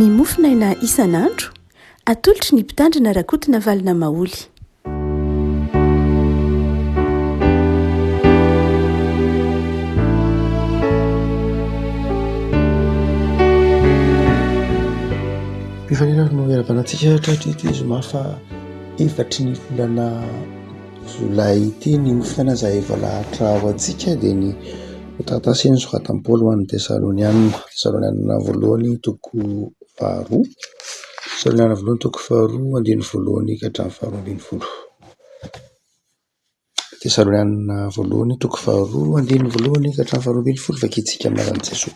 Ny mofinaina isan'andro atolotry ny mpitandrina rakotina valina maoly. Mpifanina no eravanantsika hatratrito izy mafa efatry ny volana Jolay ity ny mofinaina izay voalahatra ho antsika dia ny taratasy eny soratany Paoly ho an'ny Tesalonianina voalohany toko faharoa, Tesalonianina voalohany toko faharoa andiny voalohany ka hatramin'ny faharoa ambin'ny folo. Tesalonianina voalohany toko faharoa andiny voalohany ka hatramin'ny faharoa ambin'ny folo vakitsika amin'ny anaran'i Jesosy.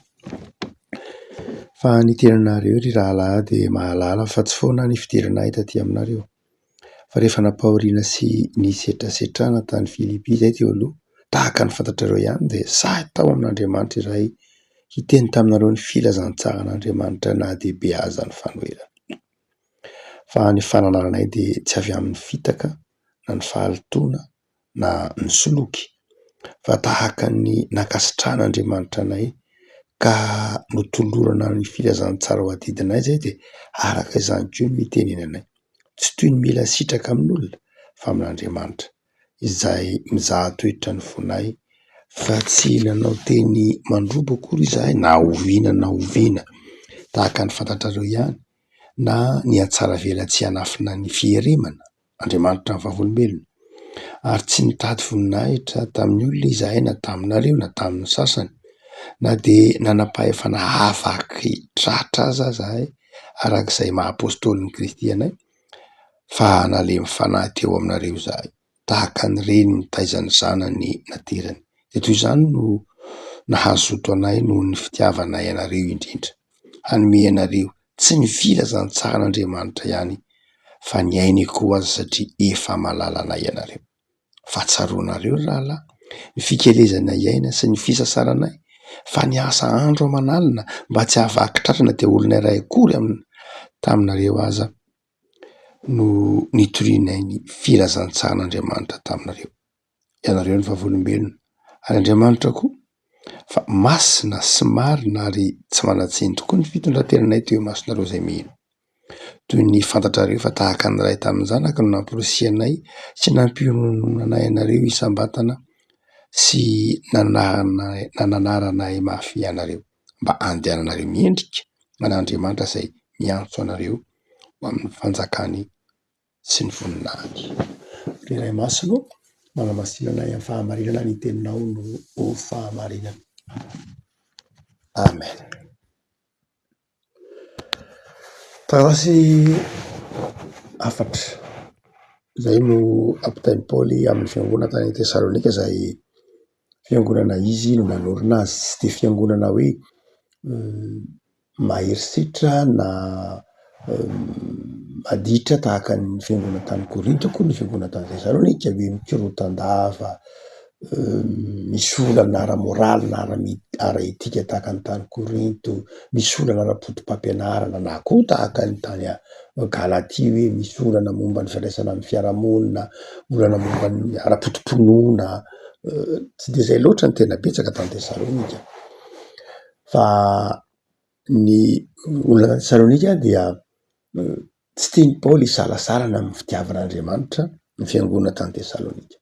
Fa ny tenanareo ry rahalahy dia mahalala fa tsy foana ny fidirana hitaty aminareo. Fa rehefa nampahoriana sy nisetrasetrana tany Filipi izay teo aloha, tahaka ny fantatrareo ihany dia sahy tao amin'Andriamanitra iray hiteny taminareo ny filazantsaraan'Andriamanitra na dia be aza ny fanoherana. Fa ny fananaranay dia tsy avy amin'ny fitaka na ny fahalitoana na ny soloky, fa tahaka ny nakasitrahan'Andriamanitra anay ka notolorana ny filazantsara ho adidinay izay dia araka izany koa no mitenenanay, tsy toy ny mila sitraka amin'olona fa amin'Andriamanitra izay mizaha toetra ny fonay, fa tsy nanao teny mandrobo akory izahay na oviana tahaka ny fantatrareo ihany, na ny atsara vela tsy hanafina ny fieremana Andriamanitra ny vavolombelona, ary tsy nitady voninahitra tamin'ny olona izahay na taminareo na tamin'ny sasany, na dia nanam-pahefana afaky tratra aza zahay arak'izay maha-apôstôlin'i Kristy anay, fa nalemy fanahy teo aminareo izahay tahaka ny reny nitaizany zanany naterany. Dia toy izany no nahazoto anay noho ny fitiavanay anareo indrindra, hanome anareo tsy ny filazantsaran'Andriamanitra ihany fa ny ainy koa aza satria efa mahalala anay ianareo. Fahatsiaronareo rahalahy ny fikelezana iaina sy ny fisasaranay, fa ny asa andro aman'alina mba tsy hahavaky tratrana dia olona iray akory taminareo aza no nitorianay ny filazantsaran'Andriamanitra taminareo. Ianareo ny vavolombelona ary Andriamanitra koa, fa masina sy marina ary tsy manatsiny tokoa ny fitondrantenanay teo masonareo izay mino. Toy ny fantatrareo fa tahaka ny ray tamin'ny zanaka no nampirosianay sy nampiononanay anareo isam-batana sy nananaranay mafy anareo mba andehananareo miendrika an'Andriamanitra izay miantso anareo ho amin'ny fanjakany sy ny voninahity. Ry Ray Masina, manamasinanay amin'ny fahamarinana ny teninao no fahamarinana. Amen. Tarasy 4 izay no ampitain'i Paoly amin'ny fiangonana tany Tesalonika, izay fiangonana izy no nanorina azy, tsy dia fiangonana hoe mahery-sitra na maditra tahaka ny fiangonana tany Korinto koa ny fiangonana tany Tesalonika hoe mikorotan-dava, misy olana ara-moraly na ara-etika tahaka ny tany Korinto, misy olana ara-poto-pampianarana na koa tahaka ny tany Galatia hoe misy olana momba ny fiandraisana amin'ny fiarahamonina, olana momba ny ara-potom-ponoana, tsy dia izay loatra ny tena betsaka tany Tesalonika. Fa ny olona Tesalonika dia tsy tiany Paoly hisalasala amin'ny fitiavan'Andriamanitra ny fiangonana tany Tesalonika.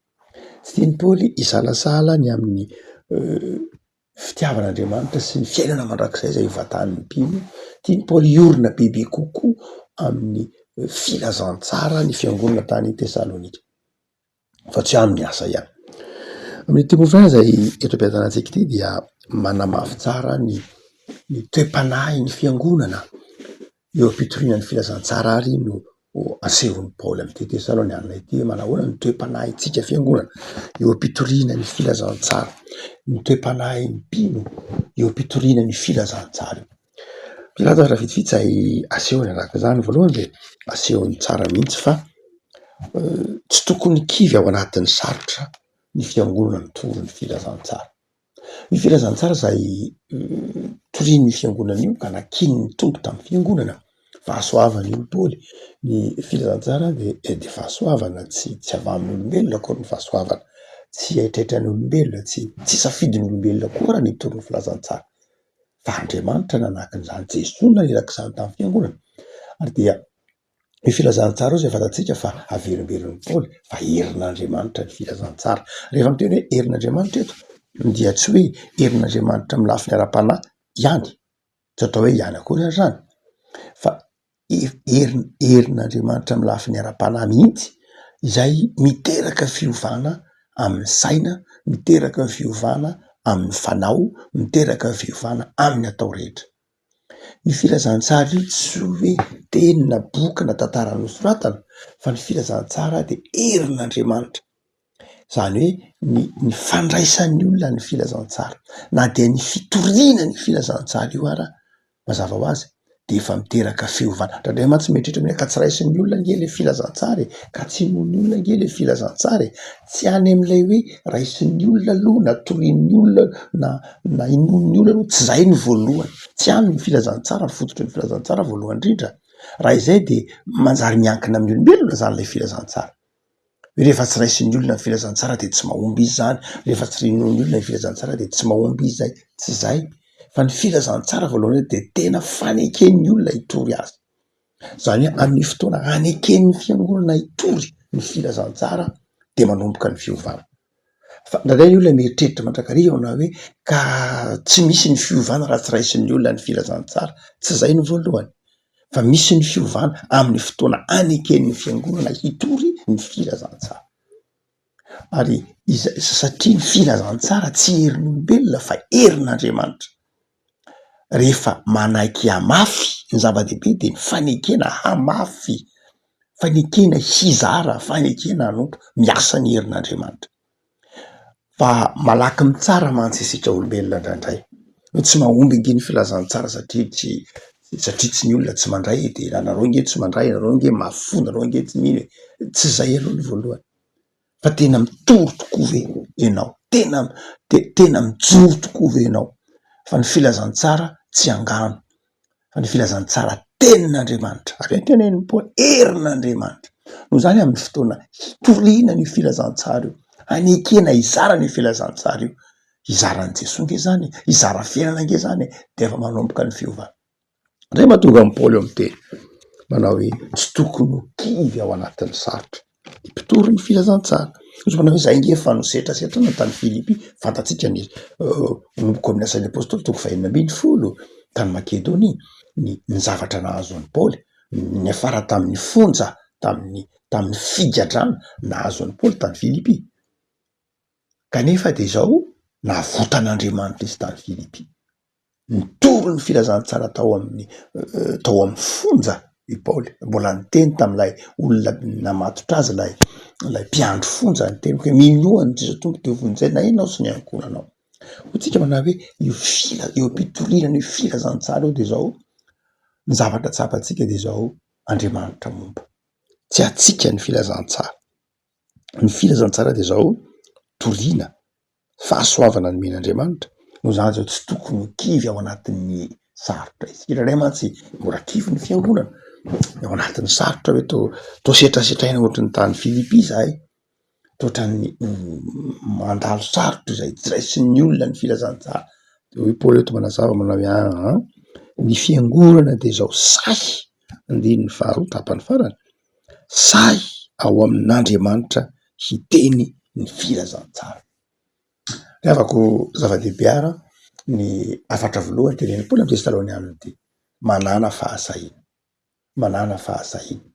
Tsy tiany Paoly hisalasala ny amin'ny fitiavan'Andriamanitra sy ny fiainana mandrakizay izay hivatan'ny mpino. Tiany Paoly hiorina bebe kokoa amin'ny filazantsara ny fiangonana tany Tesalonika, fa tsy amin'ny asa ihany. Amin'ny timofana izay eto am-piadanantsika ity dia manamafy tsara ny toe-panahy ny fiangonana eo am-pitoriana ny filazantsara ary no asehon'ny Paoly amin'ity Tesalonianina ity, manahoana ny toe-panahintsika fiangonana eo am-pitoriana ny filazantsara, ny toe-panahy ny mpino eo am-pitoriana ny filazantsara. Pilato raha vitsivitsy izay asehony araka izany. Voalohany dia asehony tsara mihitsy fa tsy tokony kivy ao anatin'ny sarotra ny fiangonana mitoro ny filazantsara. Ny filazantsara izay torian'ny fiangonana io ka nakiny ny tompo tamin'ny fiangonana, fahasoavana io Paoly. Ny filazantsara dia fahasoavana, tsy avy amin'olombelona akory ny fahasoavana, tsy aitraitran'olombelona, tsy safidin'olombelona koa raha ny mitoro ny filazantsara, fa Andriamanitra nanakin'izany Jesosy naneraka izany tamin'ny fiangonana. Ary dia ny filazantsara izay fantatsika fa averimberin'ny Paoly fa herin'Andriamanitra ny filazantsara. Rehefa miteny hoe herin'Andriamanitra eto dia tsy hoe herin'Andriamanitra amin'ny lafiny ara-panahy ihany, tsy atao hoe ihany akory ary zany, fa herin'Andriamanitra amin'ny lafiny ara-panahy mihitsy izay miteraka fiovana amin'ny saina, miteraka fiovana amin'ny fanao, miteraka fiovana amin'ny atao rehetra. Ny filazantsara io tsy hoe teny na boky na tantara nosoratana, fa ny filazantsara dia herin'Andriamanitra. Zany hoe ny fandraisan'ny olona ny filazantsara, na dia ny fitoriana ny filazantsara io ara mazava ho azy dia efa miteraka fiovana. Ndraindray mantsy mieritreritra hoe ka tsy raisin'ny olona nge le filazantsara, ka tsy nohon'ny olona nge le filazantsara, tsy any amin'ilay hoe raisin'ny olona aloha na torian'ny olona na inoan'ny olona aloha, tsy zay ny voalohany, tsy any ny filazantsara, ny fototry ny filazantsara voalohany indrindra. Raha izay dia manjary miankina amin'ny olombelona zany ilay filazantsara. Rehefa tsy raisin'ny olona ny filazantsara dia tsy mahomby izy zany, rehefa tsy nohon'ny olona ny filazantsara dia tsy mahomby izy zay, tsy zay. Fa ny filazantsara voalohany dia tena faneken'ny olona hitory azy. Zany hoe amin'ny fotoana haneken'ny fiangonana hitory ny filazantsara dia manomboka ny fiovana. Fa ndraindray ny olona mieritreritra mandrakariva na hoe ka tsy misy ny fiovana raha tsy raisin'ny olona ny filazantsara, tsy zay ny voalohany. Fa misy ny fiovana amin'ny fotoana haneken'ny fiangonana hitory ny filazantsara. Ary satria ny filazantsara tsy herin'olombelona fa herin'Andriamanitra. Rehefa manaiky hamafy ny zava-dehibe dia ny fanekena hamafy, fanekena hizara, fanekena hanompo miasa ny herin'Andriamanitra. Fa malaky mitsara mantsy isika olombelona indraindray. Tsy mahomby nge ny filazantsara satria tsy ny olona tsy mandray dia nareo nge tsy mandray, nareo nge mafy, nareo nge tsy mino, tsy zay aloha ny voalohany. Fa tena mitory tokoa ve ianao, tena mijoro tokoa ve ianao. Fa ny filazantsara tsy angano, fa ny filazantsara tenin'Andriamanitra. Ary tenen'ny Paoly herin'Andriamanitra. Noho izany amin'ny fotoana hitoriana ny filazantsara io, hanekena hizara ny filazantsara io, hizaran'i Jesosy nge zany, hizara fiainana nge zany dia efa manomboka ny fiovana. Zay mahatonga an'i Paoly amin'ny teny manao hoe tsy tokony ho kivy ao anatin'ny sarotra mpitory ny filazantsara. Izy manao hoe zay nge fa nosetrasetra ny tany Filipy, fantatsika ny nomboko amin'ny asan'ny apôstôly toko 2:10 tany Makedonia, ny zavatra nahazo an'i Paoly, ny afara tamin'ny fonja, tamin'ny figadrana nahazo an'i Paoly tany Filipy. Kanefa dia izao nahavotan'Andriamanitra izy tany Filipy. Nitory ny filazantsara tao amin'ny fonja i Paoly. Mbola niteny tamin'ilay olona namatotra azy, lay mpiandro fonja, niteny hoe minoana Jesoly tompo teo vonjay na ianao sy ny ankonanao. Hotsika manao hoe io ampitoriana ny filazantsara io dia izao ny zavatra tsapantsika dia izao Andriamanitra momba. Tsy atsika ny filazantsara. Ny filazantsara dia izao toriana, fahasoavana ny men'Andriamanitra. No zany zao tsy tokony ho kivy ao anatin'ny sarotra izy. Indraindray mantsy mora kivy ny fiangonana ao anatin'ny sarotra hoe to setrasetraina ohatry ny tany Filipy izahay, tohatran'ny mandalo sarotra izay tsy raisin'ny olona ny filazantsara. Dia hoy Paoly eto manazava manao hoe ny fiangonana dia izao say, andininy faharoa tapany farany, say ao amin'Andriamanitra hiteny ny filazantsara. Avako zava-dehibe ara ny afatra voalohany tenen'ny Paoly amin'ny Tesalonianina dia manana fahasahiana, manana fahasahiana.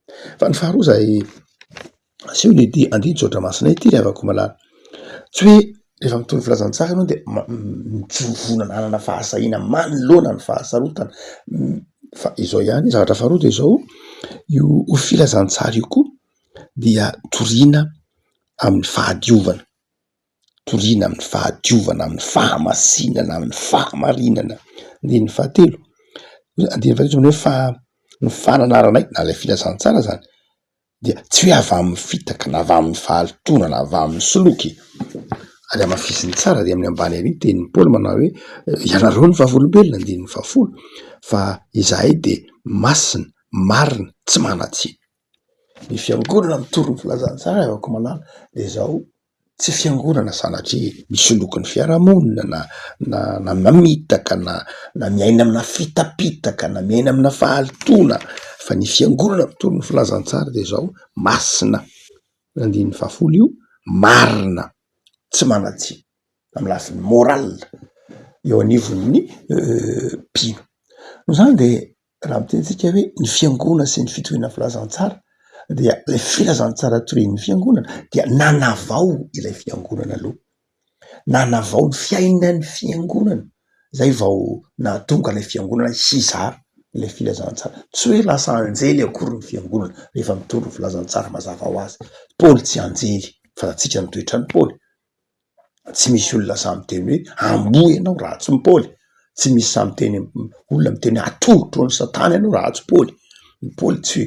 Fa ny faharoa zay asio ny andiny tsotra masina ity ry avako malala, tsy hoe rehefa mitony filazantsara ianao dia mijovona manana fahasahiana manoloana ny fahasarotana, fa izao ihany. Zavatra faharoa dia izao, io filazantsara io koa dia toriana amin'ny fahadiovana, toriana amin'ny fahadiovana, amin'ny fahamasinana, amin'ny fahamarinana. Andininy fahatelo, andininy fahatelo hoe ny fananaranay na ilay filazantsara zany dia tsy hoe avy amin'ny fitaka na avy amin'ny fahalitoana na avy amin'ny soloky. Ary amafisiny tsara dia amin'ny ambany ary tenin'ny Paoly manao hoe ianareo ny vavolombelona, andininy 10, fa izahay dia masina, marina, tsy manatsiny. Ny fiangonana mitory ny filazantsara avako malala dia izao tsy fiangonana sanatria misy lokon'ny fiarahamonina na mamitaka na miaina amina fitapitaka na miaina amina fahalitoana fa ny fiangonana mitoro ny filazantsara de zao masina 120 io marina tsy manatsy amy lafiny moral eo anivon'ny mpino no zany de raha mitentsika hoe ny fiangonana sy ny fitohina filazantsara dia le filazantsara torin'ny fiangonana dia nanavao ilay fiangonana aloha nanavao ny fiainan'ny fiangonana zay vao nahatonga ilay fiangonana hizara ilay filazantsara tsy hoe lasa anjely akory ny fiangonana rehefa mitoro ny filazantsara mazava ho azy. Paoly tsy anjely fantatsika ny toetra ny Paoly, tsy misy olona samy teny hoe amboy ianao ratsy ny Paoly, tsy misy samy teny olona miteny atolotro ny satana ianao ratsy Paoly. Ny Paoly tsy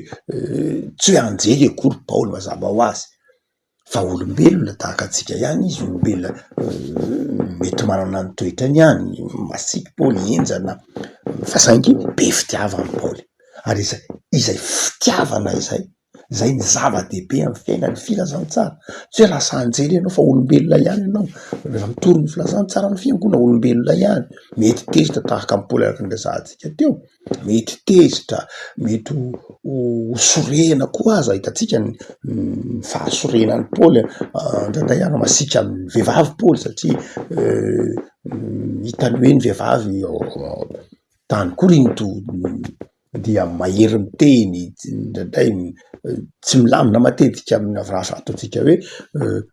hoe anjely akory Paoly mazava ho azy fa olombelona tahaka atsika ihany izy, olombelona mety manana ny toetrany ihany, masiky Paoly enjana fa saingy be fitiavana Paoly ary izay fitiavana zay ny zava-dehibe amin'ny fiainan'ny filazantsara. Tsy hoe lasa anjely ianao fa olombelona ihany ianao rehefa mitoro ny filazantsara ny fiangonana olombelona ihany, mety tezitra tahaka ny Paoly araka nyresantsika teo, mety tezitra, mety ho sorena koa aza hitatsika ny fahasorenan'ny Paoly ndraindray ary masika amin'ny vehivavy Paoly satria hitany hoe ny vehivavy tany Korinto dia mahery miteny ndraindray tsy milamina matetika amin'ny avrasa ataotsika hoe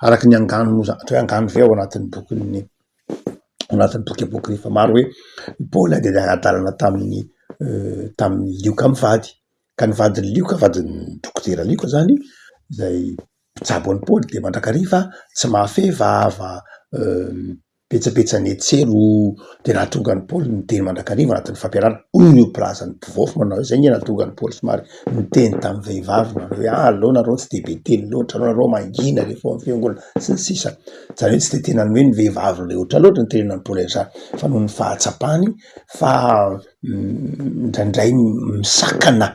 araky ny angano hoe angano veo anatin'ny boky apôkrify maro hoe Paoly de adalana tamin'ny Lioka mivady ka nivadin'ny Lioka, vadin'ny dokotera Lioka zany zay mpitsabo an'ny Paoly de mandrakariva tsy mahafehy vava petsapetsany etsero de nahatonga ny Paoly niteny mandrakariva anatin'ny fampiarana hoy io pilazan'ny mpivaofo manao hoe zay ny nahatonga ny Paoly somary niteny tamin'ny vehivavy manao hoe aleo nareo tsy de be teny loatra, nareo mangina rehefa amin'ny fiangonana sy ny sisa. Zany hoe tsy de tena hoe ny vehivavy rehetra loatra ny tenenan'ny Paoly zany fa noho ny fahatsapany fa ndraindray misakana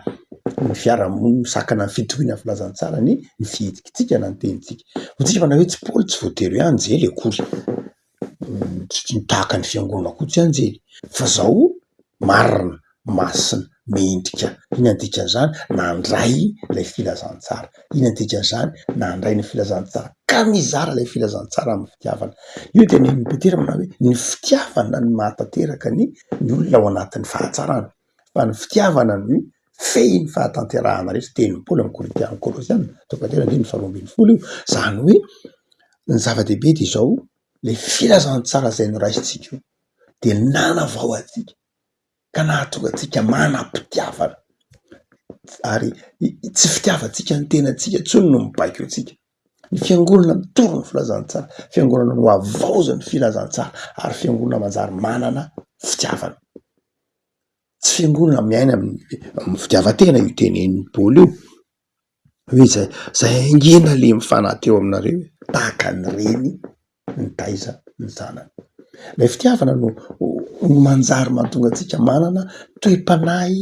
ny fiarahamonina, misakana ny fitohina filazantsara ny fihetsikintsika na ny tenitsika. Hotsika manao hoe tsy Paoly tsy voatery hoe anjely akory, tsy tahaka ny fiangonana koa tsy anjely fa zao marina, masina, mendrika. Ina dikan'izany? Nandray ilay filazantsara. Ina dikan'izany? Nandray ny filazantsara ka mizara ilay filazantsara amin'ny fitiavana. Io de ny Petera manao hoe ny fitiavana ny mahatateraka ny olona ao anatin'ny fahatsarana fa ny fitiavana ny fehy ny fahatanterahana rehetra teny Paoly amin'ny Korintiana Kolosiana tokatera 2:20 io. Zany hoe ny zava-dehibe de zao le filazantsara zay noraisitsika io de nanavao atsika ka nahatonga atsika manam-pitiavana ary tsy fitiavatsika ny tenatsika tsony no mibaiko atsika. Ny fiangonana mitoro ny filazantsara, fiangonana no avaozany filazantsara ary fiangonana manjary manana fitiavana. Tsy fiangonana miaina amin'ny fitiavatena io tenenin'ny Paoly io hoe zay angena le mifanahy teo aminareo tahaka ny reny ny taiza ny zanany. Lay fitiavana no manjary mahatonga atsika manana toe-panahy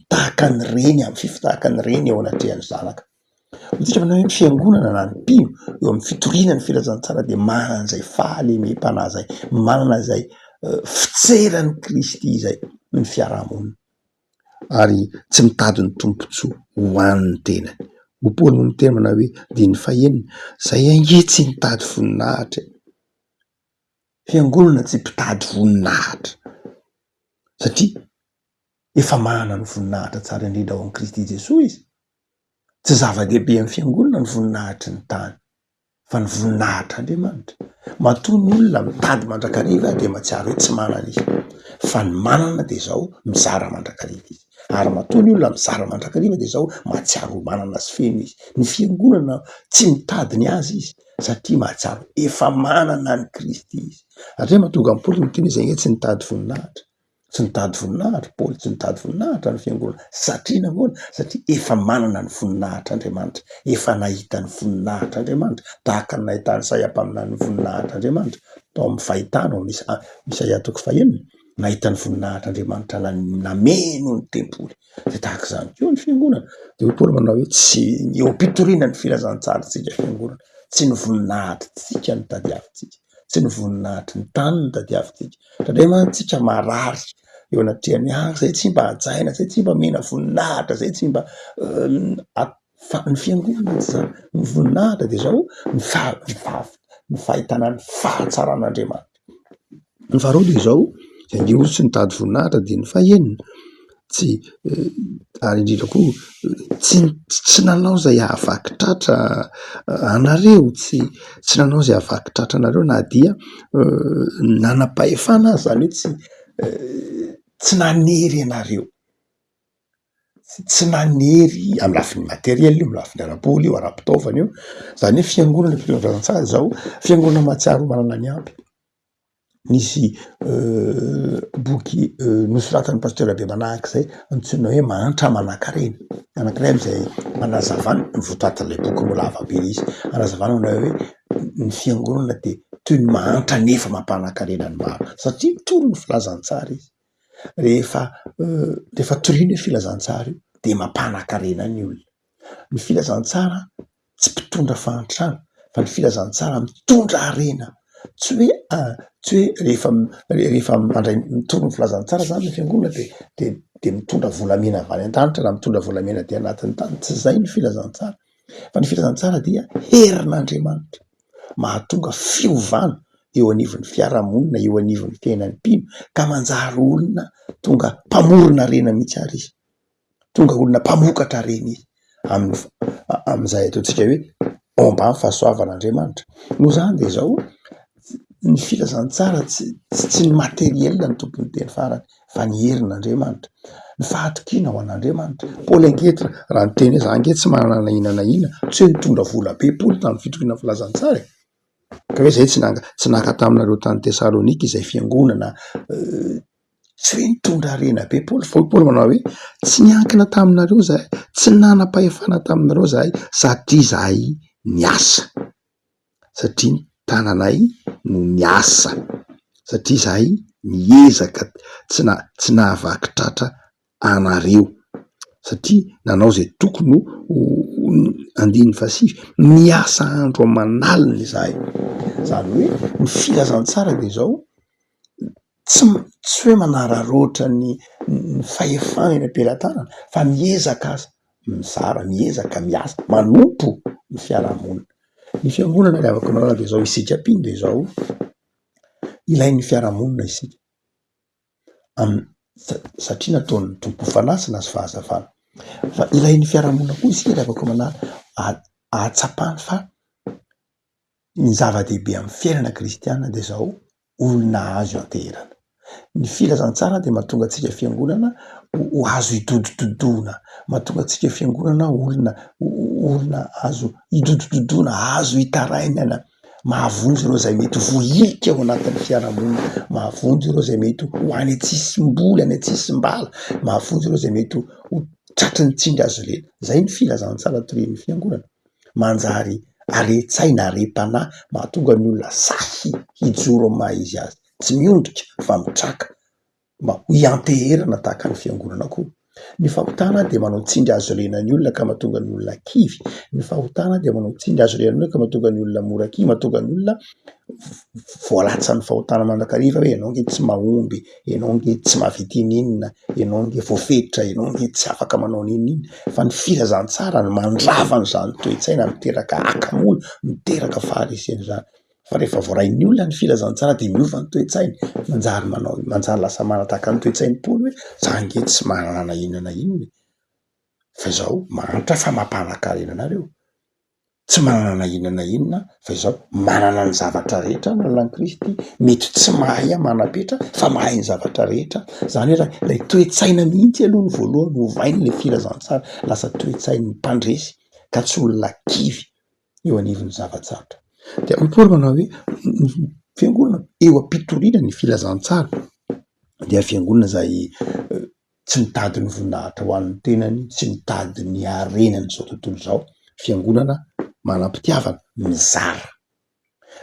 tahaka ny reny amin'ny fify tahaka ny reny eo anatrehan'ny zanaka. Hotsika manao hoe ny fiangonana na ny mpino eo amin'ny fitoriana ny filazantsara de manana zay fahalemem-panahy zay, manana zay fitserany Kristy zay ny fiarahamonina ary tsy mitady ny tompontsoa ho an'ny tenany. Ho Paoly no tena manao hoe diny fahenina zay angetsy mitady voninahitra. Fiangonana tsy mpitady voninahitra satria efa manana ny voninahitra tsara indrindra ao amin'ny Kristy Jesosy izy. Tsy zava-dehibe amin'ny fiangonana ny voninahitry ny tany fa ny voninahitr'Andriamanitra. Matoa ny olona mitady mandrakariva de mahatsiaro hoe tsy manana izy fa ny manana de zao mizara mandrakariva izy ary matoa ny olona mizara mandrakariva de zao mahatsiaro manana sy feno izy. Ny fiangonana tsy mitady ny azy izy satria mahatsiaro efa manana ny Kristy izy. Atria mahatonga ny Paoly miteny zay hoe tsy nitady voninahitra, tsy nitady voninahitra Paoly, tsy nitady voninahitra ny fiangonana satria nahoana? Satria efa manana ny voninahitr'Andriamanitra, efa nahita ny voninahitr'Andriamanitra tahaka ny nahitany Isaiah-mpaminany ny voninahitr'Andriamanitra tao amin'ny fahitana ao Isaia 9:9 nahita ny voninahitr'Andriamanitra nameno ny tempoly de tahaka zany koa ny fiangonana. De Paoly manao hoe tsy eo am-pitoriana ny filazantsara tsika fiangonana tsy ny voninahitrytsika ny tadiavintsika, tsy ny voninahitry ny tany ny tadiavintsika. Tandray mantsika marary eo anatrehany zay tsy mba hajaina, zay tsy mba mena voninahitra, zay tsy mba ny fiangonana tsy zany. Ny voninahitra de zao ny fahitana ny fahatsaran'Andriamanitra. Ny faharoa de zao, zay nge olo tsy nitady voninahitra de ny fahaenina tsy ary indrindra koa tsy nanao zay ahavaky tratra anareo, tsy nanao zay ahavaky tratra anareo na dia nanam-pahefana azy, zany hoe tsy nanery anareo, tsy nanery amy lafiny materiel io, amy lafiny ara-boly io, ara-pitaovana io. Zany hoe fiangonana fiangonana zao fiangonana mahatsiaro manana ny ampy. Nisy boky nosoratan'ny pasteur be manahaky zay antsoina hoe Mantra Manan-karena. Anankiray am'izay manazavana ny votoatin'ilay boky molava be izy, anazavana manao hoe ny fiangonana de toy ny mantra nefa mampanan-karena ny maro, satria toro ny filazantsara izy. Rehefa toriany hoe filazantsara io de mampanan-karena ny olona. Ny filazantsara tsy mpitondra fahantrana fa ny filazantsara mitondra harena. Tsy hoe rehefa mandray mitoro ny filazantsara zany ny fiangonana de mitondra volamena avy any an-danitra na mitondra volamena de anatin'ny tany. Tsy zay ny filazantsara. Fa ny filazantsara dia herin'Andriamanitra mahatonga fiovana eo anivon'ny fiarahamonina, eo anivon'ny fiainan'ny mpino, ka manjary olona tonga mpamorona harena mihitsy ary izy, tonga olona mpamokatra harena izy am'izay ataontsika hoe omba ny fahasoavan'Andriamanitra. No zany de zao ny filazantsara tsy ny materiel ny tompony teny farany fa ny herin'Andriamanitra, ny fahatokiana ho an'Andriamanitra. Paoly angetra raha ny teny hoe za nge tsy manana na inona na inona, tsy hoe nitondra vola be Paoly tamin'ny fitokiana filazantsara ka hoe zay tsy naka taminareo tany Tesalonika izay fiangonana, tsy hoe nitondra harena be Paoly, fa Paoly manao hoe tsy niankina taminareo zahay, tsy nanam-pahefana taminareo zahay satria zahay niasa, satria ny tananay no niasa, satria zahay niezaka tsy nahavaky tratra anareo, satria nanao zay tokony andiny fasivy, niasa andro aman'alina zahay. Zany hoe ny filazantsara de zao tsy hoe manararoatra ny fahefana eny am-pelantanana fa miezaka aza mizara, miezaka miasa, manompo ny fiarahamonina. Ny fiangonana le avako manao de zao isika mpino de zao ilain'ny fiarahamonina isika satria nataon'ny tompo fanasina sy fahazavana, fa ilain'ny fiarahamonina koa isika le avako manara ahatsapany fa ny zava-dehibe amin'ny fiainana kristiana de zao olona azo anterana. Ny filazantsara de mahatonga antsika fiangonana ho azo idodododoana, mahatonga antsika fiangonana olona azo idodododoana, azo hitarainana, mahavonjy ireo zay mety vohilika ao anatin'ny fiarahamonina, mahavonjy ireo zay mety ho any an-tsisim-boly, any an-tsisim-bala, mahavonjy ireo zay mety ho tratry ny tsindry azo lena. Zay ny filazantsara torian'ny fiangonana, manjary are-tsaina, are-panahy, mahatonga ny olona sahy hijoro amin'ny maha izy azy, tsy miondrika fa mitraka mba ho ianteherana tahaka ny fiangonana koa. Ny fahotana de manao tsindry azo lena ny olona ka mahatonga ny olona kivy. Ny fahotana de manao tsindry azo lena ny olona ka mahatonga ny olona mora kivy, mahatonga ny olona voalatsa ny fahotana mandrakariva hoe ianao nge tsy mahomby, ianao nge tsy mahavita ininona, ianao nge voafetra, ianao nge tsy afaka manao ninina. Fa ny filazantsara ny mandravana zany toe-tsaina, miteraka akamoana, miteraka faharesena zany. Fa rehefa voarain'ny olona ny filazantsara de miova ny toe-tsainy, manjary lasa manataka ny toe-tsainy Paoly hoe za nge tsy manana inona na inona fa zao mantra fa mampanan-karena anareo, tsy manana na inona na inona fa izao manana ny zavatra rehetra ny lalan'i Kristy, mety tsy mahay amana-petra fa mahay ny zavatra rehetra. Zany hoe lay toe-tsaina mihitsy aloha ny voalohany ovainy le filazantsara, lasa toe-tsain'ny mpandresy ka tsy olona kivy eo anivon'ny zavatsarotra. De ny Paoly manao hoe fiangonana eo am-pitoriana ny filazantsara dia fiangonana zay tsy mitady ny voninahitra ho an'ny tenany, tsy mitady ny harenany zao tontolo zao, fiangonana manam-pitiavana mizara.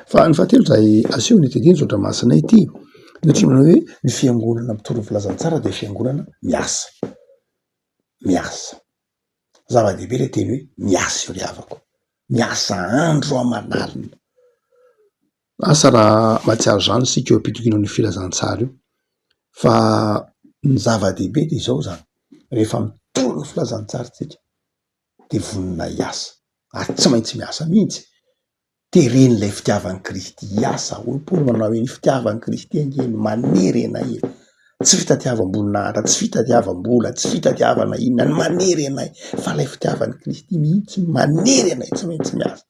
Fa ny fahatelo zay aseho ny tediny zao dramasinay ity, satria manao hoe ny fiangonana mitoro ny filazantsara de fiangonana miasa. Zava-dehibe le teny hoe miasa io le havako, miasa andro aman'alina. Asa raha matsiaro zany sika eo am-pitokinan'ny filazantsara io fa ny zava-dehibe de izao zany rehefa mitoro ny filazantsara tsika de vonona hiasa ary tsy maintsy miasa mihitsy. Teren'ilay fitiavan'i Kristy hiasa olo Paoly manao hoe ny fitiavan'i Kristy angeny manery anay, tsy fitadiavam-boninahitra, tsy fitadiavam-bola, tsy fitadiavana inona, ny manery anay fa lay fitiavan'i Kristy mihitsy manery anay tsy maintsy miasa.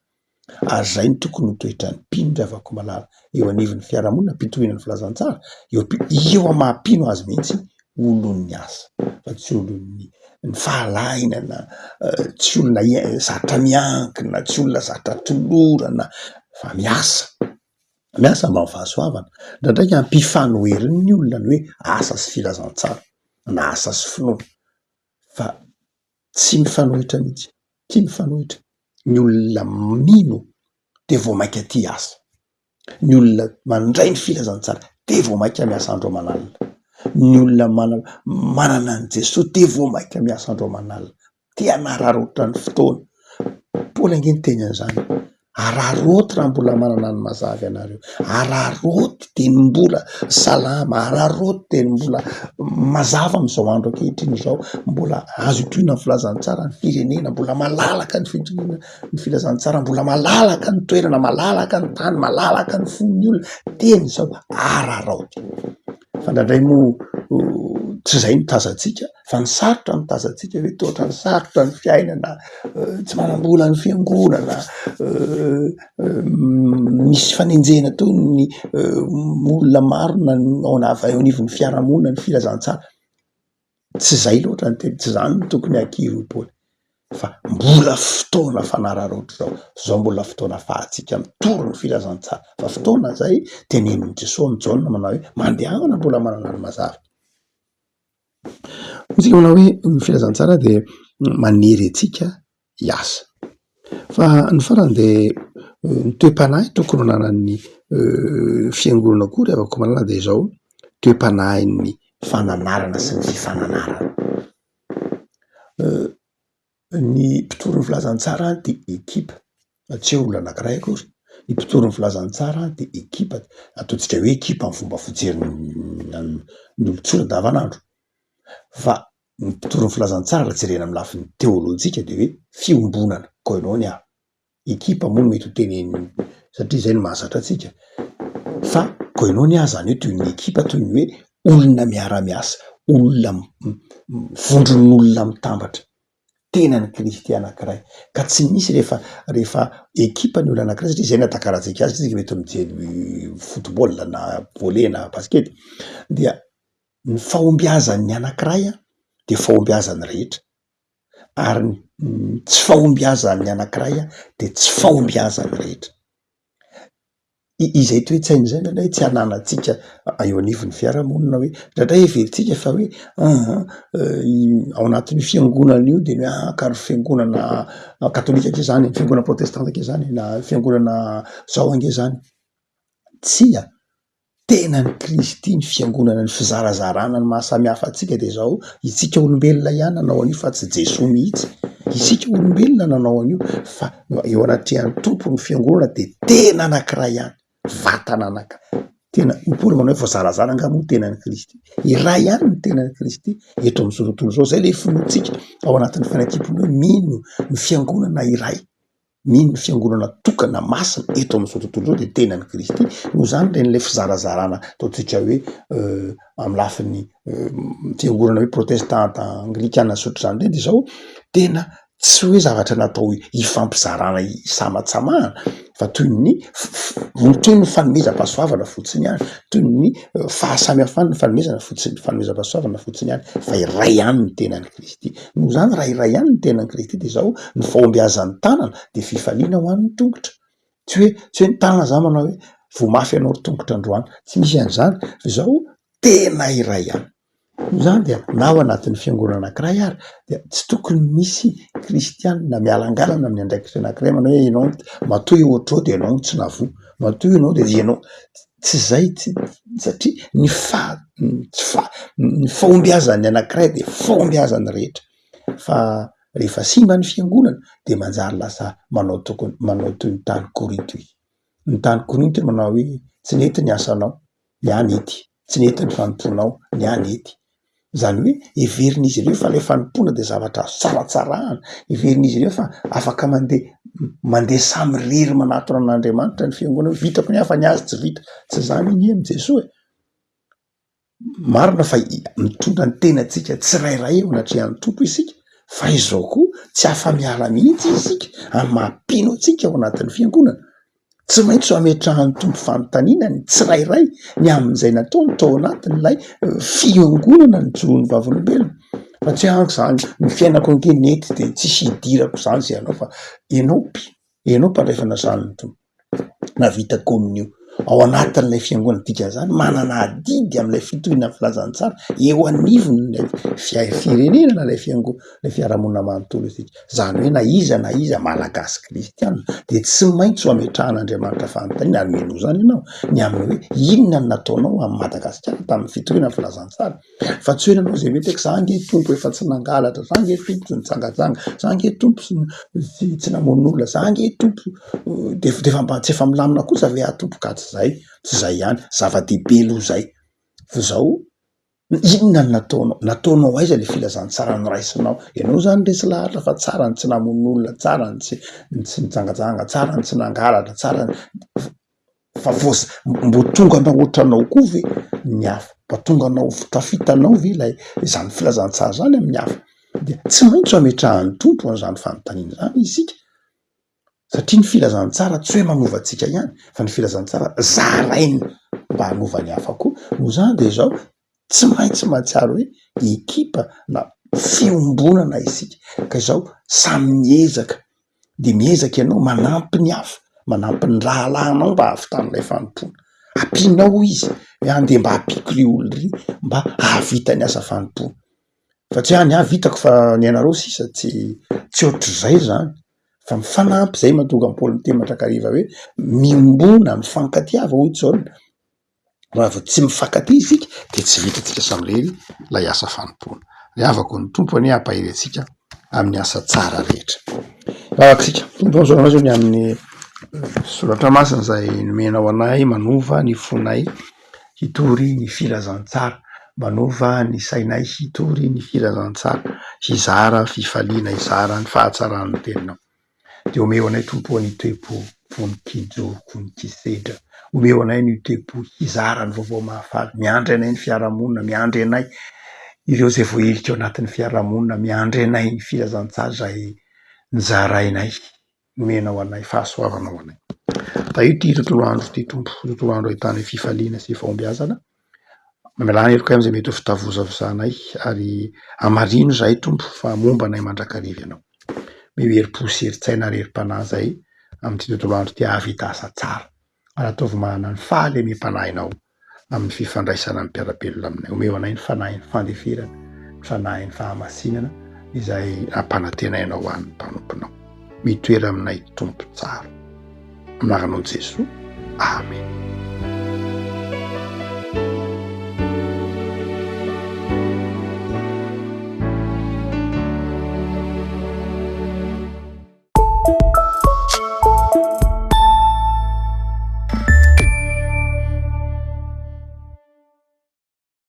Ary zay ny tokony ho toetran'ny mpino ravako malala eo anivon'ny fiarahamonina mpitohinan'ny filazantsara eo amampino azy mihitsy olon'ny asa fa tsy olon'ny fahalainana, tsy olona zatra miankina, tsy olona zatra tolorana fa miasa mba ny fahasoavana. Ndraindraiky ampifanoheriny ny olona ny hoe asa sy filazantsara na asa sy finoana fa tsy mifanohitra mihitsy, tsy mifanohitra. Ny olona mino de vao mainka tia asa, ny olona mandray ny filazantsara de vao mainka miasa andro aman'alina, ny olona manana an Jesosy de vao mainka miasa andro aman'alina, tia hanararotra ny fotoana. Paoly angeny teny an'izany, araroty raha mbola manana ny mazava ianareo, araroty de ny mbola salama, araroty de ny mbola mazava am'izao andro ankehitriny zao, mbola azo itohina ny filazantsara ny firenena, mbola malalaka ny fitohina ny filazantsara, mbola malalaka ny toerana, malalaka ny tany, malalaka ny fon'ny olona, teny zao araroty. Fa ndraindray moa tsy zay no tazantsika fa ny sarotra no tazantsika hoe toatra ny sarotra ny fiainana, tsy manam-bola ny fiangonana, misy fanenjena toy ny olona maro na ao anivon'ny fiarahamonina ny filazantsara. Tsy zay loatra ny teny, tsy zany no tokony hankiro i Paoly fa mbola fotoana fanararotra zao mbola fotoana fahatsika mitoro ny filazantsara fa fotoana zay tenenin'i Jesosy amin'ny Jaona manao hoe mandehana mbola manana ny mazava. Tsika manao hoe ny filazantsara de manery antsika hiasa fa ny farany de ny toe-panahy tokony nanan'ny fiangonana koa ravako malala de zao toe-panahin'ny fananarana sy ny fifananarana. Ny mpitoro ny filazantsara de ekipa, tsy olona anankiray akory. Ny mpitoro ny filazantsara de ekipa, ataontsika hoe ekipa amin'ny fomba fijerin'ny olon-tsola andavanandro. Fa ny mpitoro ny filazantsara raha jerena amin'ny lafin'ny teolojika de hoe fiombonana koinonia. Ekipa moa no mety ho teneniny satria zay no mahazatra antsika. Fa koinonia zany hoe toy ny ekipa, toy ny hoe olona miara-miasa, olona vondron'olona mitambatra, tenan'ny Kristy anankiray. Ka tsy misy rehefa ekipa ny olona anankiray satria zay no atakaratsika azy tsika mety mijery football na volley na basket dia ny fahombiazan'ny anankiray de fahombiazan'ny rehetra ary tsy fahombiazan'ny anankiray de tsy fahombiazan'ny rehetra. Izay toe-tsaina zay ndraindray tsy hananantsika eo anivon'ny fiarahamonina hoe ndraindray everitsika fa hoe ao anatin'ny fiangonana io de hoe ka ry fiangonana katolika ake zany, fiangonana protestanta ake zany na fiangonana zao ange zany. Tsia, tenan'ny Kristy ny fiangonana ny fizarazarana ny mahasamihafa antsika de zao itsika olombelona ihany nanao an'io fa tsy Jesosy mihitsy. Isika olombelona nanao an'io fa eo anatrehan'ny tompo ny fiangonana de tena anankiray ihany, vatana anankiray. Tena i Paoly manao hoe voazarazara angamba tenan'ny Kristy. Iray ihany ny tenan'ny Kristy eto amin'izao tontolo zao. Zay le finoantsika ao anatin'ny fanaikipony hoe mino ny fiangonana iray, mino ny fiangonana tokana masina eto amin'izao tontolo zao de tenan'ny Kristy. Noho zany ren'le fizarazarana ataontsika hoe amin'ny lafin'ny fiangonana hoe protestanta, anglikana sy ohatran'izany reny de zao tena tsy hoe zavatra natao hifampizarana hisamatsamahana fa toy ny fanomezam-pahasoavana fotsiny ihany, toy ny fahasamihafana ny fanomezam-pahasoavana fotsiny ihany fa iray ihany ny tenan'ny Kristy. Noho zany raha iray ihany ny tenan'ny Kristy de zao ny fahombiazan'ny tanana de fifaliana ho an'ny tongotra. Tsy hoe ny tanana zany manao hoe vao mafy ianao ry tongotra androany, tsy misy an'izany fa zao tena iray ihany. Zany dia na ao anatin'ny fiangonana anankiray ary dia tsy tokony misy kristianina mialangalana amin'ny andraikitra anankiray manao hoe ianao matoa ohatrao de ianao tsy navoa, matoa ianao de ianao tsy zay, satria ny fahombiazan'ny anankiray de fahombiazan'ny rehetra fa rehefa simba ny fiangonana dia manjary lasa manao toy ny tany Korinto io. Ny tany Korinto manao hoe tsy nety ny asanao, niany ety, tsy nety ny fanompoanao, niany ety. Zany hoe heverin'izy ireo fa ilay fanompoana dia zavatra tsaratsarahana, heverin'izy ireo fa afaka mandeha samy rery manatona an'Andriamanitra ny fiangonana, vitako ny hafa ny azy tsy vita, tsy zany iny amin'ny Jesosy. Marina fa mitondra ny tenantsika tsirairay eo anatrehan'ny tompo isika, fa izao koa tsy afa-miala mihitsy isika amin'ny mampino antsika ao anatin'ny fiangonana. Tsy maintsy hametrahan'ny tompo fanontaniana ny tsirairay ny amin'izay nataony tao anatin'ilay fiangonana ny joron'ny vavolombelona. Fa tsy hanko zany ny fiainako anke nety dia tsisy hidirako zany zay anao fa enao mpandrefana zan'ny tompo navita kominio ao anatin'ilay fiangonana dikan'izany manana adidy amin'ilay fitohina ny filazantsara eo anivon'ilay firenena ilay fiarahamonina manontolo isika. Zany hoe na iza malagasy kristiana dia tsy maintsy ho ametrahan'Andriamanitra fanontaniana ary mino zany ianao ny amin'ny hoe inona no nataonao amin'ny Madagasikara tamin'ny fitohina ny filazantsara. Fa tsy hoe nanao zay mety za nge tompo efa tsy nangalatra, za nge tompo tsy nitsangajanga, za nge tompo tsy namon'olona, za nge tompo tsy efa milamina kosa ve atompo ka tsy zay ihany, zava-dehibe aloha zay. Fa zao inona no nataonao aiza le filazantsara niraisinao? Ianao zany resy lahatra fa tsara ny tsy namon'olona, tsara ny tsy nitsangajanga, tsara ny tsy nangalatra, tsara fa mbo tonga naotranao koa ve ny hafa, mbo tonga tafitanao ve ilay izany filazantsara zany amin'ny hafa. Dia tsy maintsy hametrahan'ny tompo an'izany fanontaniana zany isika. Satria ny filazantsara tsy hoe manova antsika ihany, fa ny filazantsara zaraina mba hanova ny hafa koa. Noho izany dia izao tsy maintsy mahatsiaro hoe ekipa na fiombonana isika. Ka izao samy miezaka, dia miezaka ianao manampy ny hafa, manampy ny rahalahinao mba hahavitan'ilay fanompoana. Ampianao izy andeha mba hampiko ry olo ry mba hahavita ny asa fanompoana. Fa tsy vitako fa ny anareo sisa tsy ohatr'izay zany. Fa mifanampy zay mahatonga ny Paoly miteny mandrakariva hoe miombona, mifankatiava hoy zao. Raha vao tsy mifankatia isika dia tsy vitantsika samy rery ilay asa fanompoana. Riavako ny tompo any hampahery antsika amin'ny asa tsara rehetra. Rahaksika tompo zao ny amin'ny soratra masina izay nomenao anay manova ny fonay hitory ny filazantsara, manova ny sainay hitory ny filazantsara, hizara fifaliana, hizara ny fahatsaran'ny teninao. Dia omeo anay tompo ny toe-po vonin-kijoko ny kisedra, omeo anay ny toe-po hizara ny vaovao mahafaly, miandry anay ny fiarahamonina, miandry anay ireo zay voahelika ao anatin'ny fiarahamonina, miandry anay ny filazantsara izay nizarainay, nomenao anay fahasoavanao anay. Da io ty tontolo andro ty tompo, tontolo andro ahitana fifaliana sy fahombiazana. Mamelana eriko amin'izay mety ho fitavozavozanay ary amarino zay tompo fa momba anay mandrakariva ianao. Miherim-po sy herin-tsaina rerim-panahy zay amin'ity tontolo andro ty ahavita asa tsara. Ataovy manana ny fahalemem-panahinao amin'ny fifandraisana amin'ny mpiara-belona aminay. Omeo anay ny fanahy ny fandeferana, ny fanahy ny fahamasinana izay ampanantenainao ho an'ny mpanomponao. Mitoera aminay tompo tsara. Amin'ny anaran'i Jesosy. Amen.